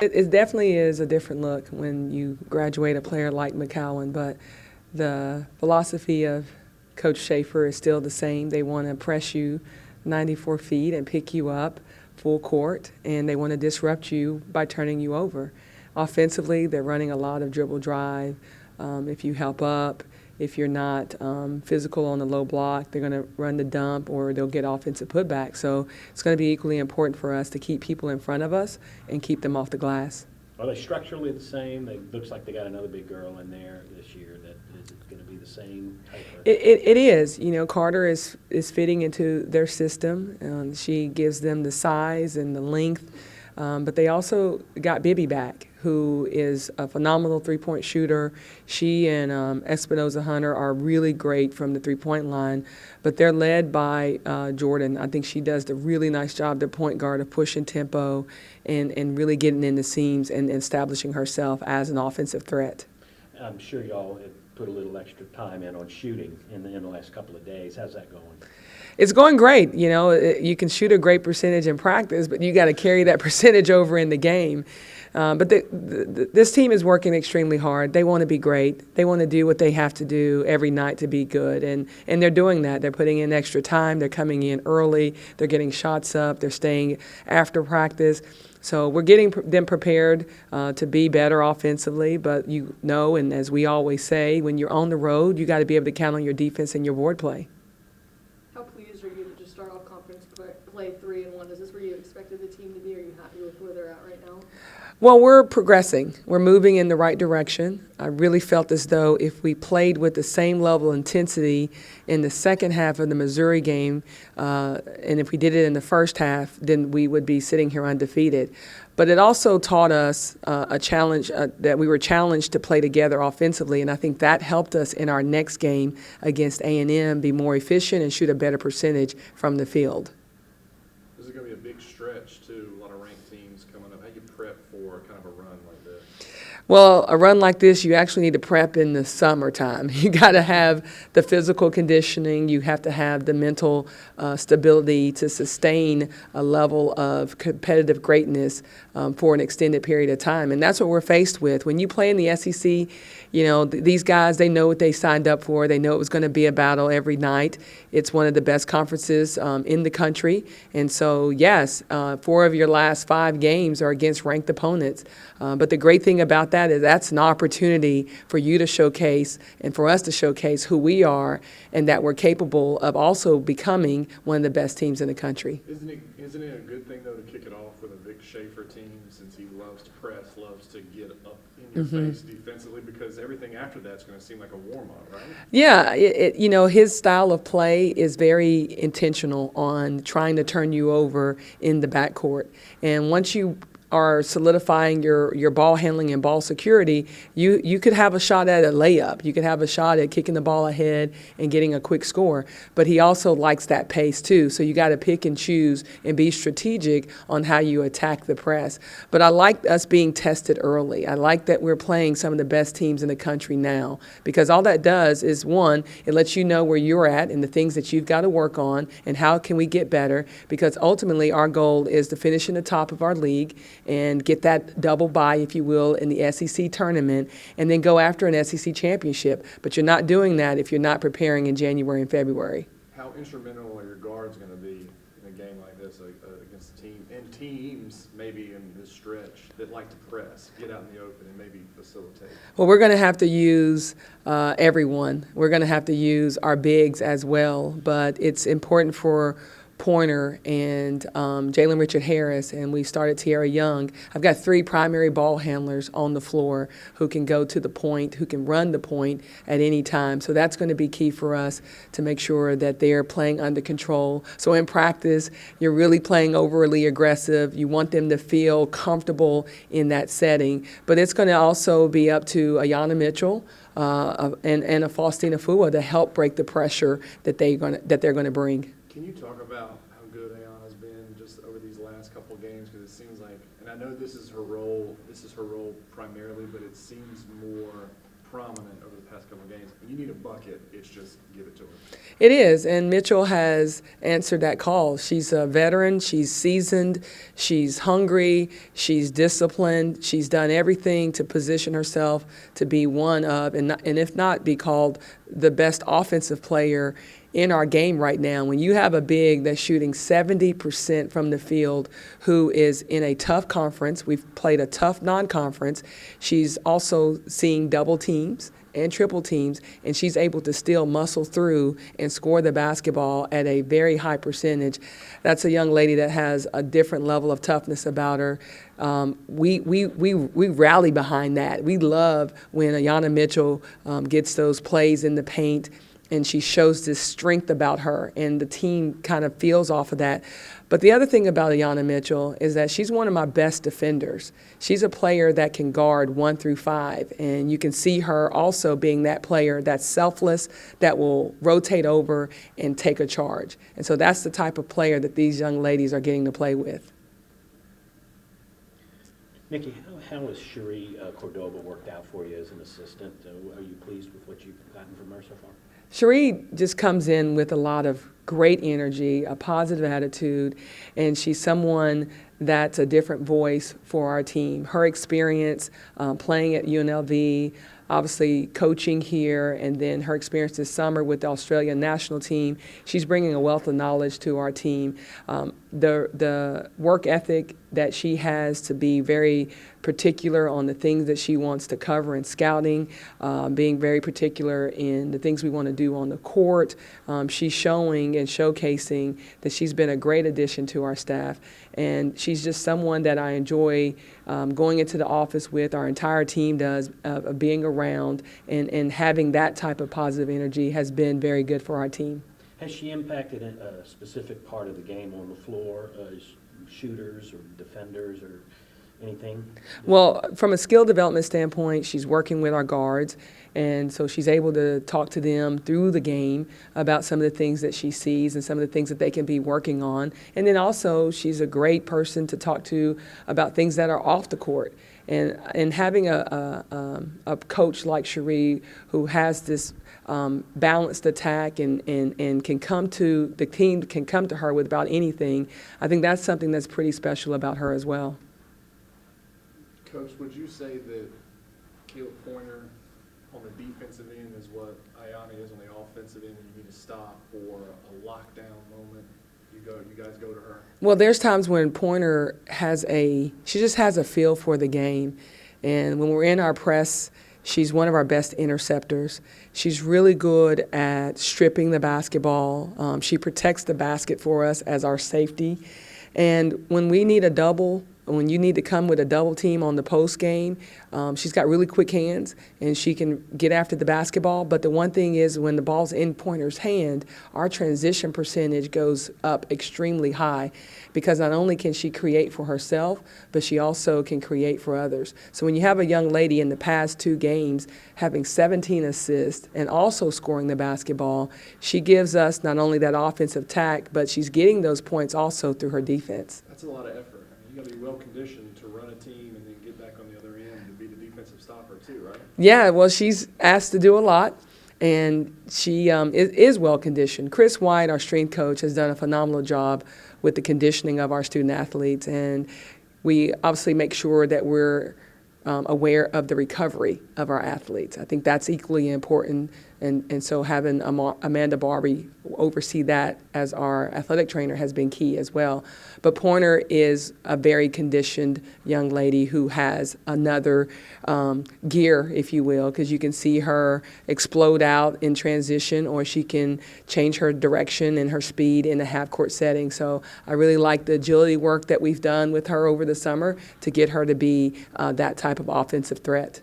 It definitely is a different look when you graduate a player like McCowan, but the philosophy of Coach Schaefer is still the same. They want to press you 94 feet and pick you up full court, and they want to disrupt you by turning you over. Offensively, they're running a lot of dribble drive. If you help up, if you're not physical on the low block, they're going to run the dump or they'll get offensive putback. So it's going to be equally important for us to keep people in front of us and keep them off the glass. Are they structurally the same? It looks like they got another big girl in there this year. That is it going to be the same type of? It is. You know, Carter is fitting into their system. She gives them the size and the length. But they also got Bibby back, who is a phenomenal three-point shooter. She and Espinoza Hunter are really great from the three-point line, but they're led by Jordan. I think she does a really nice job, their point guard, of pushing tempo and really getting in the seams and establishing herself as an offensive threat. I'm sure y'all have put a little extra time in on shooting in the last couple of days. How's that going? It's going great. You know, you can shoot a great percentage in practice, but you got to carry that percentage over in the game. But this team is working extremely hard. They want to be great. They want to do what they have to do every night to be good, and they're doing that. They're putting in extra time. They're coming in early. They're getting shots up. They're staying after practice. So we're getting them prepared to be better offensively. But you know, and as we always say, when you're on the road, you got to be able to count on your defense and your board play. How pleased are you to just start off conference play 3-1? Is this where you expected the team to be? Are you happy with where they're at right now? Well, we're progressing. We're moving in the right direction. I really felt as though if we played with the same level of intensity in the second half of the Missouri game, and if we did it in the first half, then we would be sitting here undefeated. But it also taught us a challenge that we were challenged to play together offensively, and I think that helped us in our next game against A&M be more efficient and shoot a better percentage from the field. This is going to be a big stretch, too. A lot of ranked teams coming up. How do you prep for kind of a run like this? Well, a run like this, you actually need to prep in the summertime. You got to have the physical conditioning. You have to have the mental stability to sustain a level of competitive greatness for an extended period of time. And that's what we're faced with. When you play in the SEC, you know, these guys, they know what they signed up for. They know it was going to be a battle every night. It's one of the best conferences in the country. And so, yes, 4 of your last 5 games are against ranked opponents. But the great thing about that is that's an opportunity for you to showcase and for us to showcase who we are and that we're capable of also becoming one of the best teams in the country. Isn't it a good thing, though, to kick it off with a Vic Schaefer team, since he loves to press, loves to get up in your face defensively, because everything after that's going to seem like a warm-up, right? Yeah, you know, his style of play is very intentional on trying to turn you over in the backcourt. And once you are solidifying your ball handling and ball security, you could have a shot at a layup. You could have a shot at kicking the ball ahead and getting a quick score. But he also likes that pace too. So you got to pick and choose and be strategic on how you attack the press. But I like us being tested early. I like that we're playing some of the best teams in the country now, because all that does is, one, it lets you know where you're at and the things that you've got to work on and how can we get better, because ultimately our goal is to finish in the top of our league and get that double bye, if you will, in the SEC tournament, and then go after an SEC championship. But you're not doing that if you're not preparing in January and February. How instrumental are your guards going to be in a game like this against a team, and teams maybe in this stretch that like to press, get out in the open, and maybe facilitate? Well, we're going to have to use everyone. We're going to have to use our bigs as well, but it's important for Pointer and Jalen Richard Harris, and we started Tierra Young. I've got 3 primary ball handlers on the floor who can go to the point, who can run the point at any time. So that's going to be key for us to make sure that they're playing under control. So in practice, you're really playing overly aggressive. You want them to feel comfortable in that setting. But it's going to also be up to Ayanna Mitchell and a Faustina Fua to help break the pressure that they're going to bring. Can you talk about how good Ayana's been just over these last couple of games? Because it seems like, and I know this is her role primarily, but it seems more prominent over the past couple of games. When you need a bucket, it's just give it to her. It is, and Mitchell has answered that call. She's a veteran, she's seasoned, she's hungry, she's disciplined, she's done everything to position herself to be one of, and if not, be called the best offensive player in our game right now. When you have a big that's shooting 70% from the field, who is in a tough conference, we've played a tough non-conference, she's also seeing double teams and triple teams, and she's able to still muscle through and score the basketball at a very high percentage. That's a young lady that has a different level of toughness about her. We rally behind that. We love when Ayanna Mitchell gets those plays in the paint, and she shows this strength about her, and the team kind of feels off of that. But the other thing about Ayanna Mitchell is that she's one of my best defenders. She's a player that can guard 1 through 5, and you can see her also being that player that's selfless, that will rotate over and take a charge. And so that's the type of player that these young ladies are getting to play with. Nikki, how has Cherie Cordoba worked out for you as an assistant? Are you pleased with what you've gotten from her so far? Cherie just comes in with a lot of great energy, a positive attitude, and she's someone that's a different voice for our team. Her experience playing at UNLV, obviously coaching here, and then her experience this summer with the Australian national team, she's bringing a wealth of knowledge to our team. The work ethic that she has to be very particular on the things that she wants to cover in scouting, being very particular in the things we want to do on the court. She's showing and showcasing that she's been a great addition to our staff, and she's just someone that I enjoy going into the office with. Our entire team does, being around and having that type of positive energy has been very good for our team. Has she impacted a specific part of the game on the floor, shooters or defenders or anything? Well, from a skill development standpoint, she's working with our guards, and so she's able to talk to them through the game about some of the things that she sees and some of the things that they can be working on. And then also, she's a great person to talk to about things that are off the court. And having a coach like Cherie who has this balanced attack and can come to, the team can come to her with about anything, I think that's something that's pretty special about her as well. Coach, would you say that Caleb Pointer on the defensive end is what Ayanna is on the offensive end, and you need to stop for a lockdown moment? You guys go to her? Well, there's times when Pointer she just has a feel for the game. And when we're in our press, she's one of our best interceptors. She's really good at stripping the basketball. She protects the basket for us as our safety. And when we need a double, when you need to come with a double team on the post game, she's got really quick hands and she can get after the basketball. But the one thing is, when the ball's in Pointer's hand, our transition percentage goes up extremely high, because not only can she create for herself, but she also can create for others. So when you have a young lady in the past 2 games having 17 assists and also scoring the basketball, she gives us not only that offensive tack, but she's getting those points also through her defense. That's a lot of effort. You got to be well conditioned to run a team and then get back on the other end to be the defensive stopper too, right? Yeah, well, she's asked to do a lot, and she is well conditioned. Chris White, our strength coach, has done a phenomenal job with the conditioning of our student athletes, and we obviously make sure that we're aware of the recovery of our athletes. I think that's equally important, and so having Amanda Barbie oversee that as our athletic trainer has been key as well. But Pointer is a very conditioned young lady who has another gear, if you will, because you can see her explode out in transition, or she can change her direction and her speed in a half-court setting. So I really like the agility work that we've done with her over the summer to get her to be that type of offensive threat.